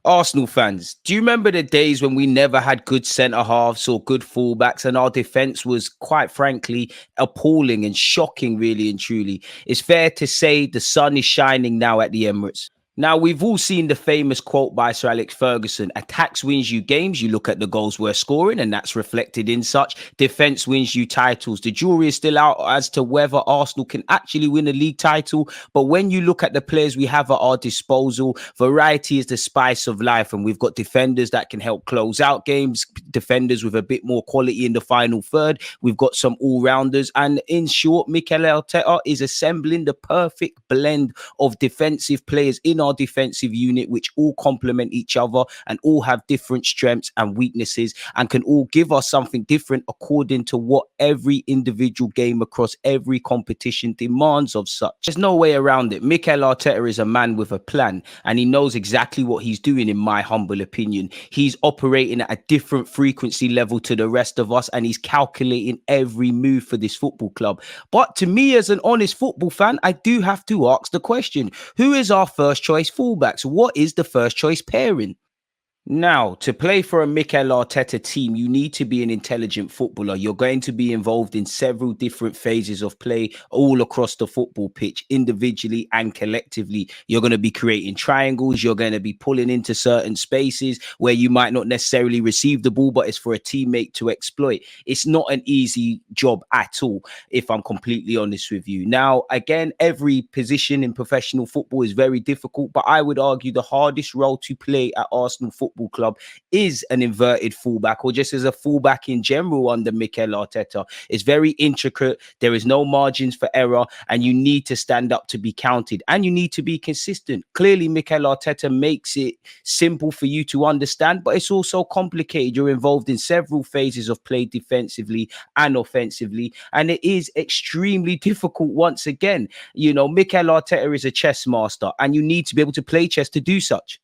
Arsenal fans, do you remember the days when we never had good centre halves or good fullbacks and our defence was quite frankly appalling and shocking, really and truly? It's fair to say the sun is shining now at the Emirates. Now, we've all seen the famous quote by Sir Alex Ferguson: attacks wins you games. You look at the goals we're scoring, and that's reflected in such. Defense wins you titles. The jury is still out as to whether Arsenal can actually win a league title. But when you look at the players we have at our disposal, variety is the spice of life. And we've got defenders that can help close out games, defenders with a bit more quality in the final third. We've got some all-rounders. And in short, Mikel Arteta is assembling the perfect blend of defensive players in our defensive unit, which all complement each other and all have different strengths and weaknesses and can all give us something different according to what every individual game across every competition demands of such. There's no way around it. Mikel Arteta is a man with a plan, and he knows exactly what he's doing, in my humble opinion. He's operating at a different frequency level to the rest of us, and he's calculating every move for this football club. But to me, as an honest football fan, I do have to ask the question: who is our first choice fullbacks? What is the first choice pairing? Now, to play for a Mikel Arteta team, you need to be an intelligent footballer. You're going to be involved in several different phases of play all across the football pitch, individually and collectively. You're going to be creating triangles. You're going to be pulling into certain spaces where you might not necessarily receive the ball, but it's for a teammate to exploit. It's not an easy job at all, if I'm completely honest with you. Now, again, every position in professional football is very difficult, but I would argue the hardest role to play at Arsenal Football Club is an inverted fullback, or just as a fullback in general under Mikel Arteta. It's very intricate. There is no margins for error, and you need to stand up to be counted, and you need to be consistent. Clearly, Mikel Arteta makes it simple for you to understand, but it's also complicated. You're involved in several phases of play defensively and offensively, and it is extremely difficult once again. You know, Mikel Arteta is a chess master, and you need to be able to play chess to do such.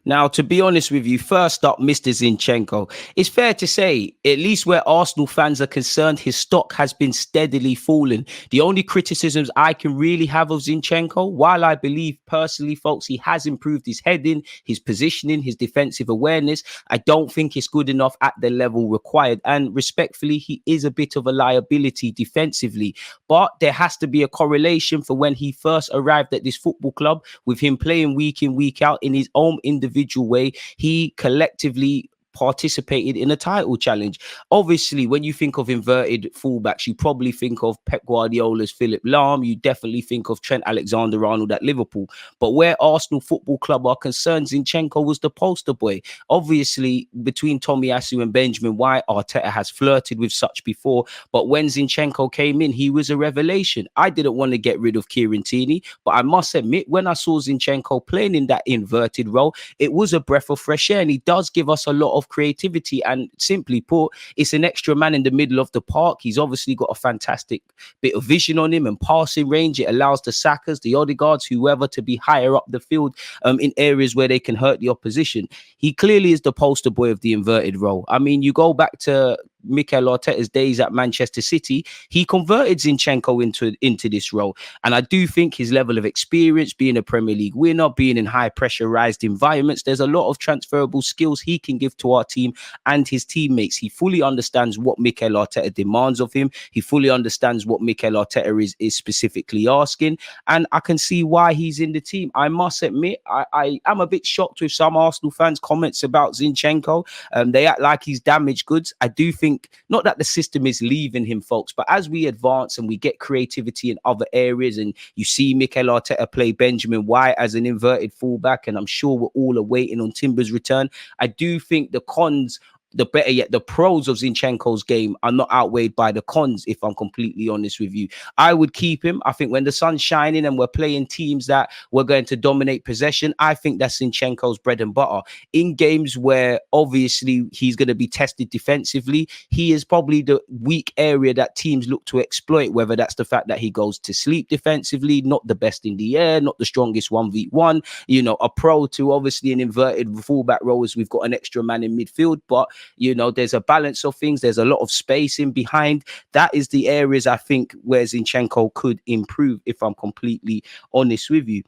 Now, to be honest with you, first up, Mr. Zinchenko. It's fair to say, at least where Arsenal fans are concerned, his stock has been steadily falling. The only criticisms I can really have of Zinchenko, while I believe personally, folks, he has improved his heading, his positioning, his defensive awareness, I don't think it's good enough at the level required. And respectfully, he is a bit of a liability defensively. But there has to be a correlation for when he first arrived at this football club, with him playing week in, week out in his own individual way. He collectively participated in a title challenge. Obviously, when you think of inverted fullbacks, you probably think of Pep Guardiola's Philip Lahm. You definitely think of Trent Alexander-Arnold at Liverpool. But where Arsenal Football Club are concerned, Zinchenko was the poster boy. Obviously, between TomATOTSU and Benjamin White, Arteta has flirted with such before. But when Zinchenko came in, he was a revelation. I didn't want to get rid of Kieran Tierney, but I must admit, when I saw Zinchenko playing in that inverted role, it was a breath of fresh air, and he does give us a lot of creativity. And simply put, it's an extra man in the middle of the park. He's obviously got a fantastic bit of vision on him and passing range. It allows the Sakas, the Odegaards, whoever, to be higher up the field in areas where they can hurt the opposition. He clearly is the poster boy of the inverted role. I mean, you go back to Mikel Arteta's days at Manchester City, he converted Zinchenko into this role. And I do think his level of experience, being a Premier League winner, being in high pressurized environments, there's a lot of transferable skills he can give to our team and his teammates. He fully understands what Mikel Arteta demands of him. He fully understands what Mikel Arteta is specifically asking. And I can see why he's in the team. I must admit, I am a bit shocked with some Arsenal fans' comments about Zinchenko. They act like he's damaged goods. I do think, not that the system is leaving him, folks, but as we advance and we get creativity in other areas, and you see Mikel Arteta play Benjamin White as an inverted fullback, and I'm sure we're all awaiting on Timber's return, I do think the cons, the better yet, the pros of Zinchenko's game are not outweighed by the cons, if I'm completely honest with you. I would keep him. I think when the sun's shining and we're playing teams that we're going to dominate possession, I think that's Zinchenko's bread and butter. In games where obviously he's going to be tested defensively, he is probably the weak area that teams look to exploit, whether that's the fact that he goes to sleep defensively, not the best in the air, not the strongest 1v1, you know, a pro to obviously an inverted fullback role as we've got an extra man in midfield. But you know, there's a balance of things. There's a lot of space in behind. That is the areas I think where Zinchenko could improve, if I'm completely honest with you.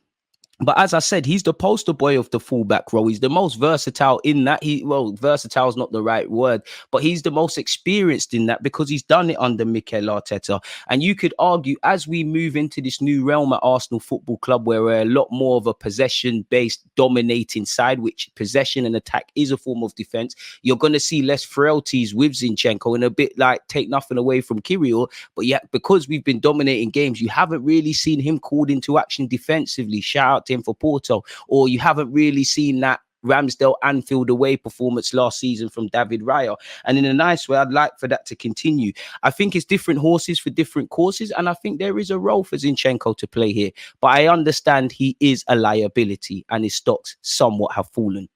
But as I said, he's the poster boy of the fullback role. He's the most versatile in that. Versatile is not the right word, but he's the most experienced in that because he's done it under Mikel Arteta. And you could argue as we move into this new realm at Arsenal Football Club, where we're a lot more of a possession-based dominating side, which possession and attack is a form of defense, you're going to see less frailties with Zinchenko and a bit like take nothing away from Kirill. But yet, because we've been dominating games, you haven't really seen him called into action defensively. Shout out to him for Porto, or you haven't really seen that Ramsdale Anfield away performance last season from David Raya. And in a nice way, I'd like for that to continue. I think it's different horses for different courses, and I think there is a role for Zinchenko to play here. But I understand he is a liability and his stocks somewhat have fallen.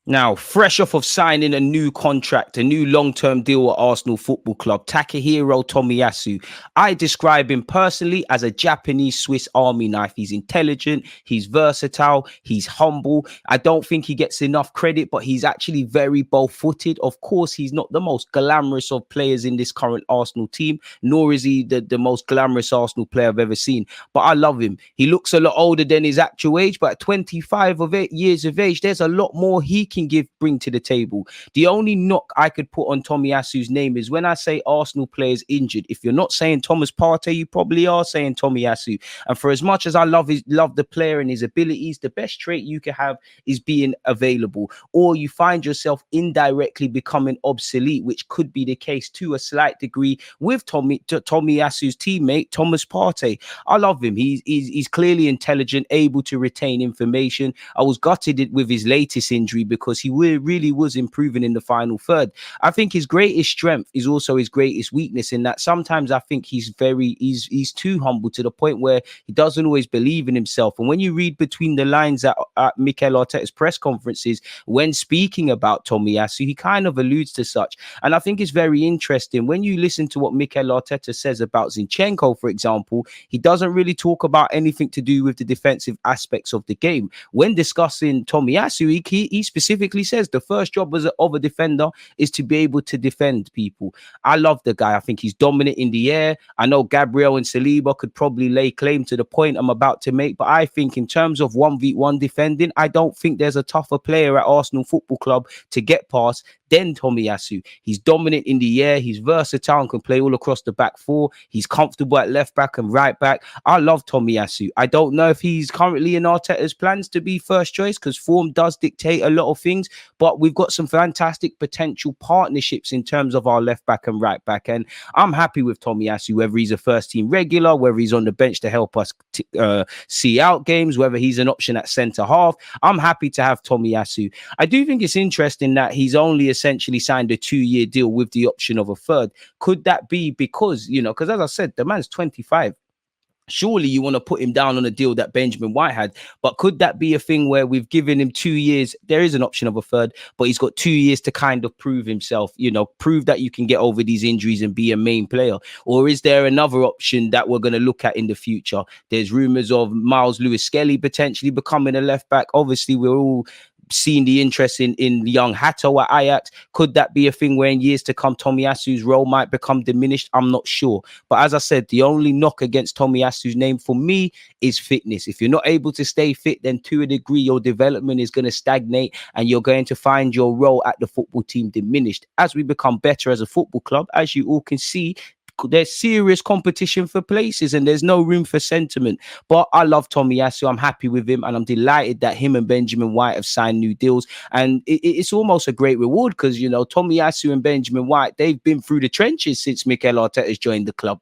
Now, fresh off of signing a new contract, a new long-term deal at Arsenal Football Club, Takehiro Tomiyasu. I describe him personally as a Japanese Swiss army knife. He's intelligent, he's versatile, he's humble. I don't think he gets enough credit, but he's actually very bow-footed. Of course, he's not the most glamorous of players in this current Arsenal team, nor is he the most glamorous Arsenal player I've ever seen. But I love him. He looks a lot older than his actual age, but at 25 years of age, there's a lot more he can bring to the table. The only knock I could put on Tomiyasu's name is when I say Arsenal players injured. If you're not saying Thomas Partey, you probably are saying Tomiyasu. And for as much as I love the player and his abilities, the best trait you can have is being available, or you find yourself indirectly becoming obsolete, which could be the case to a slight degree with Tomiyasu's teammate Thomas Partey. I love him. He's clearly intelligent, able to retain information. I was gutted with his latest injury because he really was improving in the final third. I think his greatest strength is also his greatest weakness, in that sometimes I think he's too humble to the point where he doesn't always believe in himself. And when you read between the lines at Mikel Arteta's press conferences, when speaking about Tomiyasu, he kind of alludes to such. And I think it's very interesting when you listen to what Mikel Arteta says about Zinchenko, for example. He doesn't really talk about anything to do with the defensive aspects of the game. When discussing Tomiyasu, he specifically says the first job of a defender is to be able to defend people. I love the guy. I think he's dominant in the air. I know Gabriel and Saliba could probably lay claim to the point I'm about to make, but I think in terms of 1v1 defending, I don't think there's a tougher player at Arsenal Football Club to get past than Tomiyasu. He's dominant in the air. He's versatile and can play all across the back four. He's comfortable at left back and right back. I love Tomiyasu. I don't know if he's currently in Arteta's plans to be first choice because form does dictate a lot of things, but we've got some fantastic potential partnerships in terms of our left back and right back. And I'm happy with Tomiyasu, whether he's a first team regular, whether he's on the bench to help us see out games, whether he's an option at centre half. I'm happy to have Tomiyasu. I do think it's interesting that he's only essentially signed a 2-year deal with the option of a third. Could that be because, because as I said, the man's 25. Surely you want to put him down on a deal that Benjamin White had, but could that be a thing where we've given him 2 years? There is an option of a third, but he's got 2 years to kind of prove himself, prove that you can get over these injuries and be a main player. Or is there another option that we're going to look at in the future? There's rumors of Miles Lewis-Skelly potentially becoming a left back. Obviously, we're all seeing the interest in young Hato at Ajax. Could that be a thing where in years to come Tomiyasu's role might become diminished? I'm not sure. But as I said, the only knock against Tomiyasu's name for me is fitness. If you're not able to stay fit, then to a degree your development is going to stagnate and you're going to find your role at the football team diminished. As we become better as a football club, as you all can see, there's serious competition for places and there's no room for sentiment. But I love Tomiyasu. I'm happy with him and I'm delighted that him and Benjamin White have signed new deals. And it's almost a great reward because, Tomiyasu and Benjamin White, they've been through the trenches since Mikel Arteta has joined the club.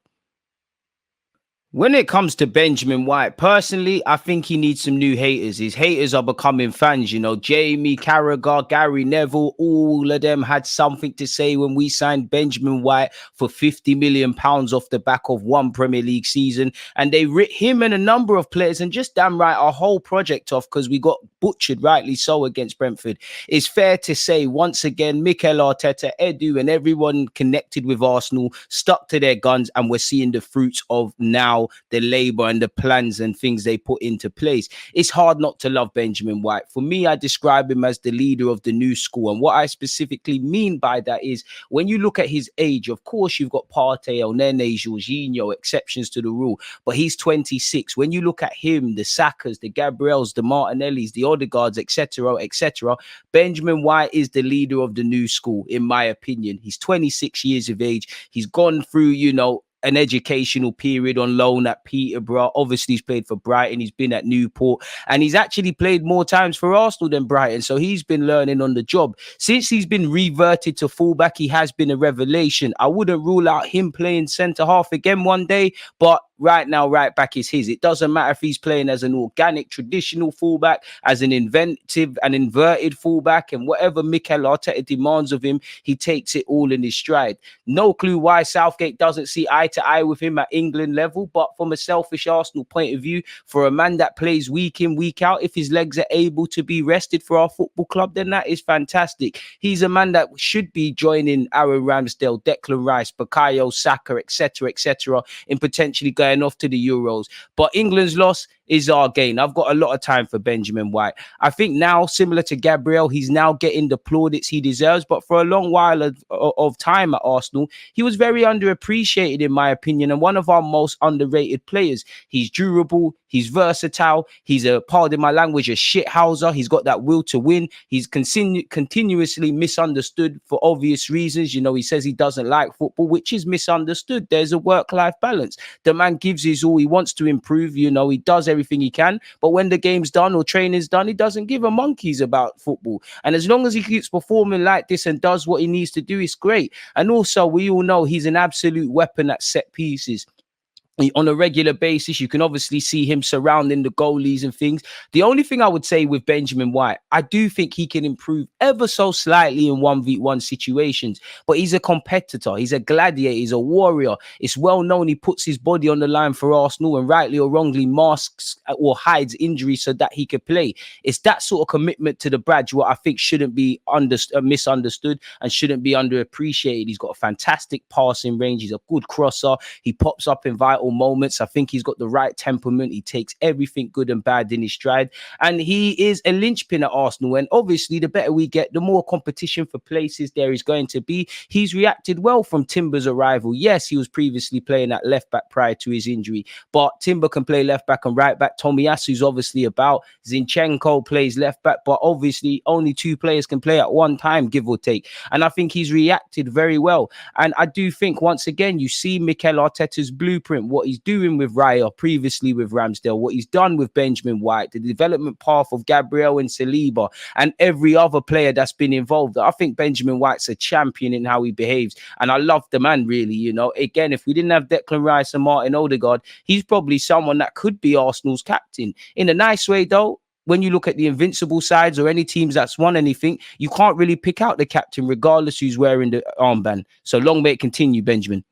When it comes to Benjamin White, personally, I think he needs some new haters. His haters are becoming fans, Jamie Carragher, Gary Neville, all of them had something to say when we signed Benjamin White for £50 million off the back of one Premier League season. And they writ him and a number of players and just damn right our whole project off because we got butchered, rightly so, against Brentford. It's fair to say, once again, Mikel Arteta, Edu, and everyone connected with Arsenal stuck to their guns, and we're seeing the fruits of now how the labor and the plans and things they put into place. It's hard not to love Benjamin White. For me, I describe him as the leader of the new school. And what I specifically mean by that is when you look at his age, of course, you've got Partey, Onene, Jorginho, exceptions to the rule, but he's 26. When you look at him, the Sakas, the Gabriels, the Martinellis, the Odegaards, etc., etc., Benjamin White is the leader of the new school, in my opinion. He's 26 years of age. He's gone through, an educational period on loan at Peterborough. Obviously, he's played for Brighton. He's been at Newport, and he's actually played more times for Arsenal than Brighton. So he's been learning on the job. Since he's been reverted to fullback, he has been a revelation. I wouldn't rule out him playing centre half again one day, but right now, right back is his. It doesn't matter if he's playing as an organic, traditional fullback, as an inventive and inverted fullback, and whatever Mikel Arteta demands of him, he takes it all in his stride. No clue why Southgate doesn't see eye to eye with him at England level, but from a selfish Arsenal point of view, for a man that plays week in, week out, if his legs are able to be rested for our football club, then that is fantastic. He's a man that should be joining Aaron Ramsdale, Declan Rice, Bukayo Saka, etc., in potentially going off to the Euros. But England's loss is our gain. I've got a lot of time for Benjamin White. I think now, similar to Gabriel, he's now getting the plaudits he deserves. But for a long while of time at Arsenal, he was very underappreciated, in my opinion, and one of our most underrated players. He's durable. He's versatile. He's pardon my language, a shithouser. He's got that will to win. He's continuously misunderstood for obvious reasons. He says he doesn't like football, which is misunderstood. There's a work-life balance. The man gives his all. He wants to improve. He does everything he can. But when the game's done or training's done, he doesn't give a monkeys about football. And as long as he keeps performing like this and does what he needs to do, it's great. And also, we all know he's an absolute weapon at set pieces. On a regular basis, you can obviously see him surrounding the goalies and things. The only thing I would say with Benjamin White, I do think he can improve ever so slightly in 1v1 situations, but he's a competitor. He's a gladiator. He's a warrior. It's well known he puts his body on the line for Arsenal and rightly or wrongly masks or hides injuries so that he could play. It's that sort of commitment to the badge what I think shouldn't be misunderstood and shouldn't be underappreciated. He's got a fantastic passing range. He's a good crosser. He pops up in vital moments. I think he's got the right temperament. He takes everything good and bad in his stride, and he is a linchpin at Arsenal. And obviously, the better we get, the more competition for places there is going to be. He's reacted well from Timber's arrival. Yes, he was previously playing at left back prior to his injury, but Timber can play left back and right back. TomATOTSU's obviously about. Zenchenko plays left back, but obviously only two players can play at one time, give or take. And I think he's reacted very well. And I do think, once again, you see Mikel Arteta's blueprint, what he's doing with Raya, previously with Ramsdale, what he's done with Benjamin White, the development path of Gabriel and Saliba, and every other player that's been involved. I think Benjamin White's a champion in how he behaves, and I love the man, really. Again, if we didn't have Declan Rice and Martin Odegaard, he's probably someone that could be Arsenal's captain. In a nice way, though, when you look at the invincible sides or any teams that's won anything, you can't really pick out the captain regardless who's wearing the armband. So long may it continue, Benjamin.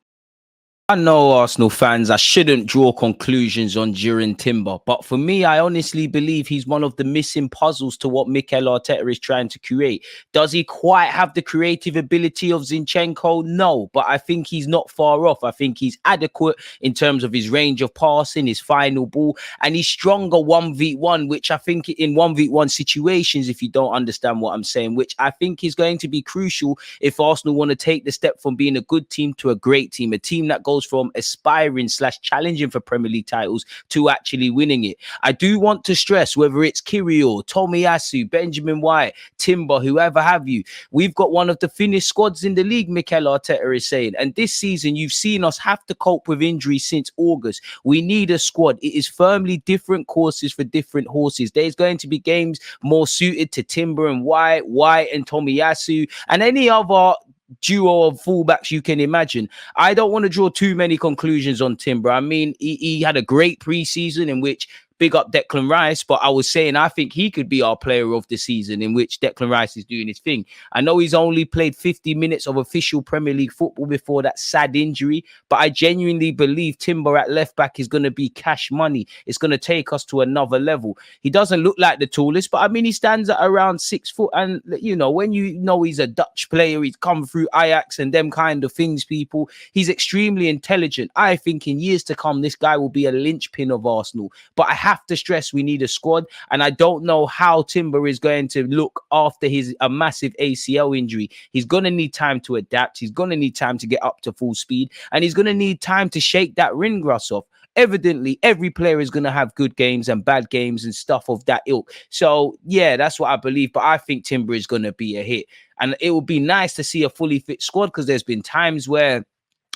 I know, Arsenal fans, I shouldn't draw conclusions on JIREN Timber, but for me, I honestly believe he's one of the missing puzzles to what Mikel Arteta is trying to create. Does he quite have the creative ability of Zinchenko? No, but I think he's not far off. I think he's adequate in terms of his range of passing, his final ball, and he's stronger 1v1, which I think in 1v1 situations, if you don't understand what I'm saying, which I think is going to be crucial if Arsenal want to take the step from being a good team to a great team, a team that goes from aspiring / challenging for Premier League titles to actually winning it. I do want to stress, whether it's Kirill, TomATOTSU, Benjamin White, Timber, whoever have you, we've got one of the thinnest squads in the league, Mikel Arteta is saying. And this season, you've seen us have to cope with injuries since August. We need a squad. It is firmly different courses for different horses. There's going to be games more suited to Timber and White and TomATOTSU, and any other duo of fullbacks you can imagine. I don't want to draw too many conclusions on Timber. I mean, he had a great preseason in which big up Declan Rice, but I was saying I think he could be our player of the season, in which Declan Rice is doing his thing. I know he's only played 50 minutes of official Premier League football before that sad injury, but I genuinely believe TIMRA at left back is going to be cash money. It's going to take us to another level. He doesn't look like the tallest, but I mean, he stands at around 6 foot. And, you know, when you know he's a Dutch player, he's come through Ajax and them kind of things, people, he's extremely intelligent. I think in years to come, this guy will be a linchpin of Arsenal. But I have to stress we need a squad. And I don't know how TIMRA is going to look after a massive ACL injury. He's going to need time to adapt. He's going to need time to get up to full speed. And he's going to need time to shake that ring grass off. Evidently, every player is going to have good games and bad games and stuff of that ilk. So, yeah, that's what I believe. But I think TIMRA is going to be a hit. And it would be nice to see a fully fit squad, because there's been times where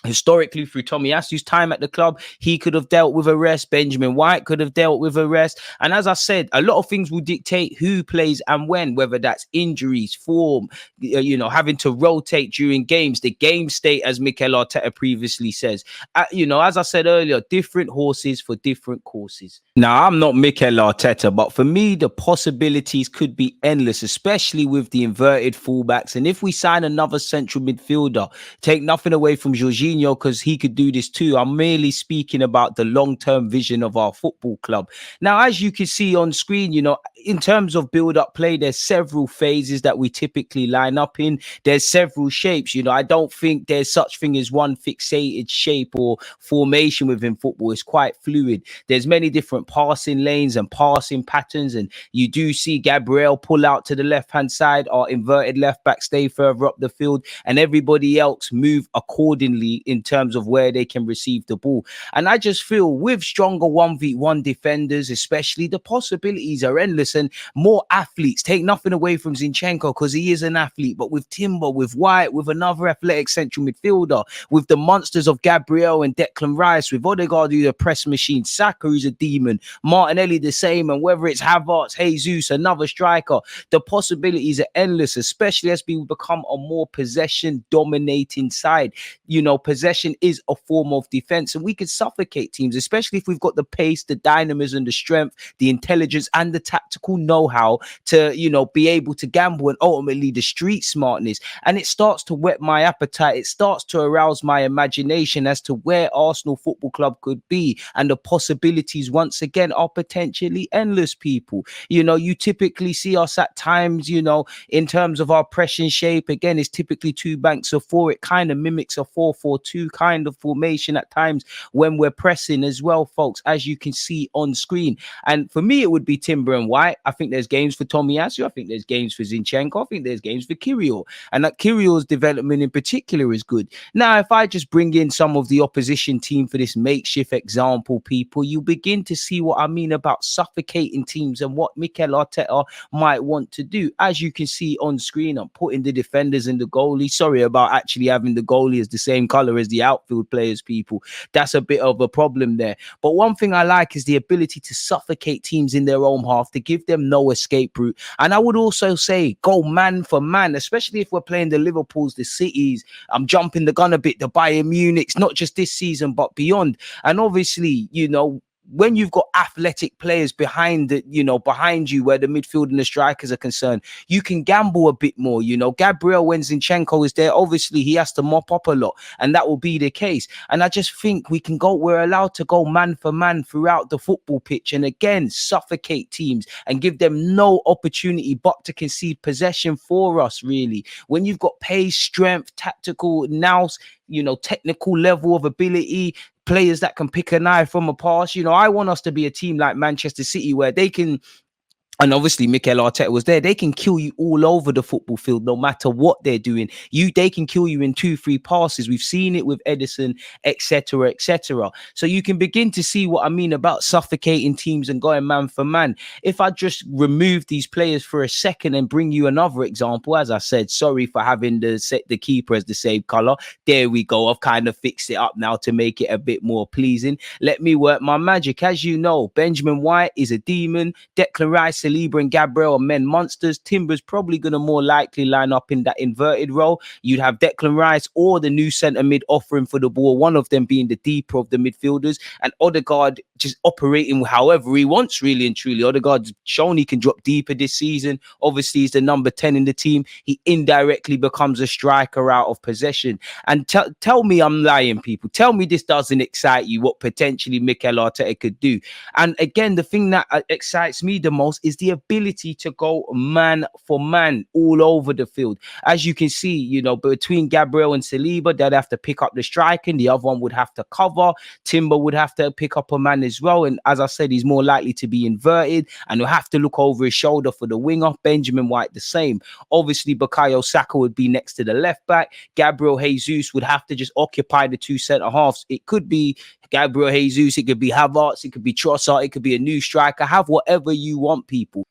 historically, through TomATOTSU's time at the club, he could have dealt with a rest. Benjamin White could have dealt with a rest. And as I said, a lot of things will dictate who plays and when, whether that's injuries, form, you know, having to rotate during games, the game state, as Mikel Arteta previously says. You know, as I said earlier, different horses for different courses. Now, I'm not Mikel Arteta, but for me, the possibilities could be endless, especially with the inverted fullbacks. And if we sign another central midfielder, take nothing away from Jorginho, because he could do this too. I'm merely speaking about the long-term vision of our football club. Now, as you can see on screen, you know, in terms of build-up play, there's several phases that we typically line up in. There's several shapes. You know, I don't think there's such thing as one fixated shape or formation within football. It's quite fluid. There's many different passing lanes and passing patterns, and you do see Gabriel pull out to the left-hand side, our inverted left-back stay further up the field, and everybody else move accordingly in terms of where they can receive the ball. And I just feel with stronger 1v1 defenders, especially, the possibilities are endless, and more athletes. Take nothing away from Zenchenko, because he is an athlete, but with TIMRA, with White, with another athletic central midfielder, with the monsters of Gabriel and Declan Rice, with Odegaard, who's a press machine, Saka, who's a demon, Martinelli the same, and whether it's Havertz, Jesus, another striker, the possibilities are endless, especially as we become a more possession dominating side. You know, possession is a form of defense, and we can suffocate teams, especially if we've got the pace, the dynamism, the strength, the intelligence, and the tactical know-how to, you know, be able to gamble, and ultimately the street smartness. And it starts to whet my appetite. It starts to arouse my imagination as to where Arsenal Football Club could be, and the possibilities once again are potentially endless, people. You know, you typically see us at times, you know, in terms of our pressing shape, again, it's typically two banks of four. It kind of mimics a 4-4-2 kind of formation at times when we're pressing as well, folks, as you can see on screen. And for me, it would be TIMRA and White. I think there's games for TomATOTSU. I think there's games for Zenchenko. I think there's games for Kirill. And that Kirill's development in particular is good. Now, if I just bring in some of the opposition team for this makeshift example, people, you begin to see what I mean about suffocating teams and what Mikel Arteta might want to do. As you can see on screen, I'm putting the defenders and the goalie. Sorry about actually having the goalie as the same color as the outfield players, people. That's a bit of a problem there. But one thing I like is the ability to suffocate teams in their own half, to give them no escape route. And I would also say go man for man, especially if we're playing the Liverpools, the Cities. I'm jumping the gun a bit, the Bayern Munichs, not just this season, but beyond. And obviously, you know, when you've got athletic players behind you, where the midfield and the strikers are concerned, you can gamble a bit more. You know, Gabriel, when Zenchenko is there, obviously he has to mop up a lot, and that will be the case. And I just think we're allowed to go man for man throughout the football pitch, and again, suffocate teams and give them no opportunity but to concede possession for us, really. When you've got pace, strength, tactical nous, you know, technical level of ability, players that can pick an eye from a pass. You know, I want us to be a team like Manchester City, where they can, and obviously Mikel Arteta was there, they can kill you all over the football field, no matter what they're doing. They can kill you in 2-3 passes. We've seen it with Edison, etc., etc. So you can begin to see what I mean about suffocating teams and going man for man. If I just remove these players for a second and bring you another example, as I said, sorry for having the keeper as the same color. There we go. I've kind of fixed it up now to make it a bit more pleasing. Let me work my magic. As you know, Benjamin White is a demon. Declan Rice, Saliba and Gabriel are men monsters. Timber's probably going to more likely line up in that inverted role. You'd have Declan Rice or the new centre mid offering for the ball, one of them being the deeper of the midfielders, and Odegaard just operating however he wants, really and truly. Odegaard's shown he can drop deeper this season. Obviously, he's the number 10 in the team. He indirectly becomes a striker out of possession. And tell me I'm lying, people. Tell me this doesn't excite you, what potentially Mikel Arteta could do. And again, the thing that excites me the most is the ability to go man for man all over the field. As you can see, you know, between Gabriel and Saliba, they'd have to pick up the striking. The other one would have to cover. Timber would have to pick up a man as well. And as I said, he's more likely to be inverted and he'll have to look over his shoulder for the winger. Benjamin White the same. Obviously, Bukayo Saka would be next to the left back. Gabriel Jesus would have to just occupy the two centre halves. It could be Gabriel Jesus, it could be Havertz, it could be Trossard, it could be a new striker. Have whatever you want, people.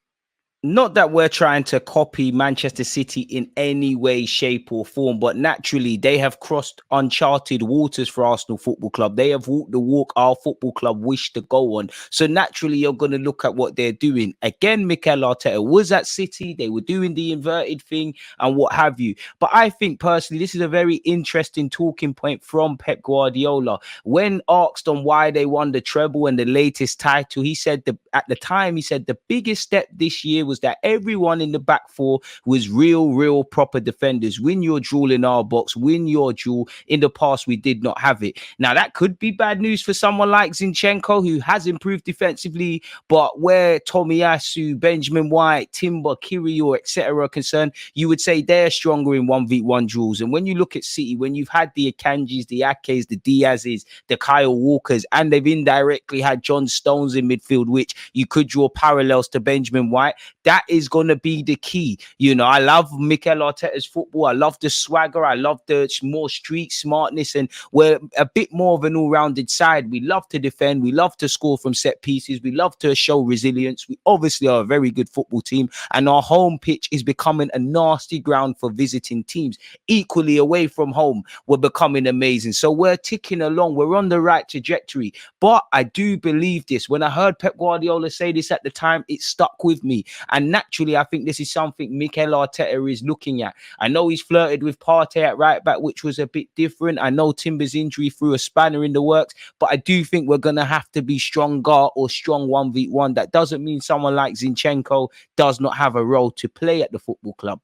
Not that we're trying to copy Manchester City in any way, shape or form, but naturally they have crossed uncharted waters for Arsenal Football Club. They have walked the walk our football club wish to go on. So naturally you're going to look at what they're doing. Again, Mikel Arteta was at City. They were doing the inverted thing and what have you. But I think personally, this is a very interesting talking point from Pep Guardiola. When asked on why they won the treble and the latest title, he said at the time, he said the biggest step this year was that everyone in the back four was real proper defenders. Win your duel in our box, win your duel. In the past, we did not have it. Now, that could be bad news for someone like Zinchenko, who has improved defensively, but where TomATOTSU, Benjamin White, Timber, Kiwior, etc. are concerned, you would say they're stronger in 1v1 duels. And when you look at City, when you've had the Akanjis, the Akes, the Diazes, the Kyle Walkers, and they've indirectly had John Stones in midfield, which you could draw parallels to Benjamin White, that is going to be the key. You know, I love Mikel Arteta's football. I love the swagger. I love the more street smartness. And we're a bit more of an all-rounded side. We love to defend. We love to score from set pieces. We love to show resilience. We obviously are a very good football team. And our home pitch is becoming a nasty ground for visiting teams. Equally away from home, we're becoming amazing. So we're ticking along. We're on the right trajectory. But I do believe this. When I heard Pep Guardiola say this at the time, it stuck with me. And naturally, I think this is something Mikel Arteta is looking at. I know he's flirted with Partey at right back, which was a bit different. I know Timber's injury threw a spanner in the works, but I do think we're going to have to be stronger or strong 1v1. That doesn't mean someone like Zinchenko does not have a role to play at the football club.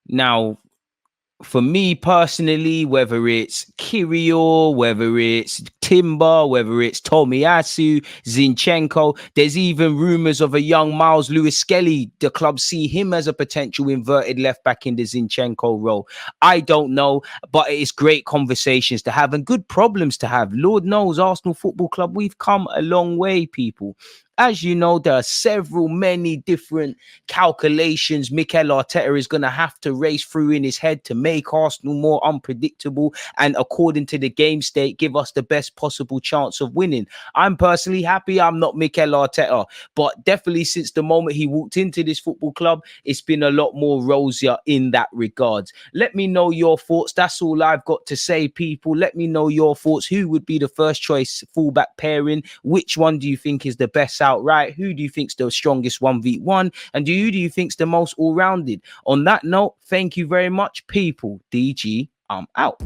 Now, for me personally, whether it's Kiwior, whether it's Timber, whether it's TomATOTSU, Zinchenko, there's even rumours of a young Miles Lewis-Skelly. The club see him as a potential inverted left back in the Zinchenko role. I don't know, but it's great conversations to have and good problems to have. Lord knows, Arsenal Football Club, we've come a long way, people. As you know, there are many different calculations Mikel Arteta is going to have to race through in his head to make Arsenal more unpredictable and, according to the game state, give us the best possible chance of winning. I'm personally happy I'm not Mikel Arteta, but definitely since the moment he walked into this football club, it's been a lot more rosier in that regard. Let me know your thoughts. That's all I've got to say, people. Let me know your thoughts. Who would be the first choice fullback pairing? Which one do you think is the best outright? Who do you think's the strongest 1v1? And who do you think's the most all-rounded? On that note, thank you very much, people. DG, I'm out.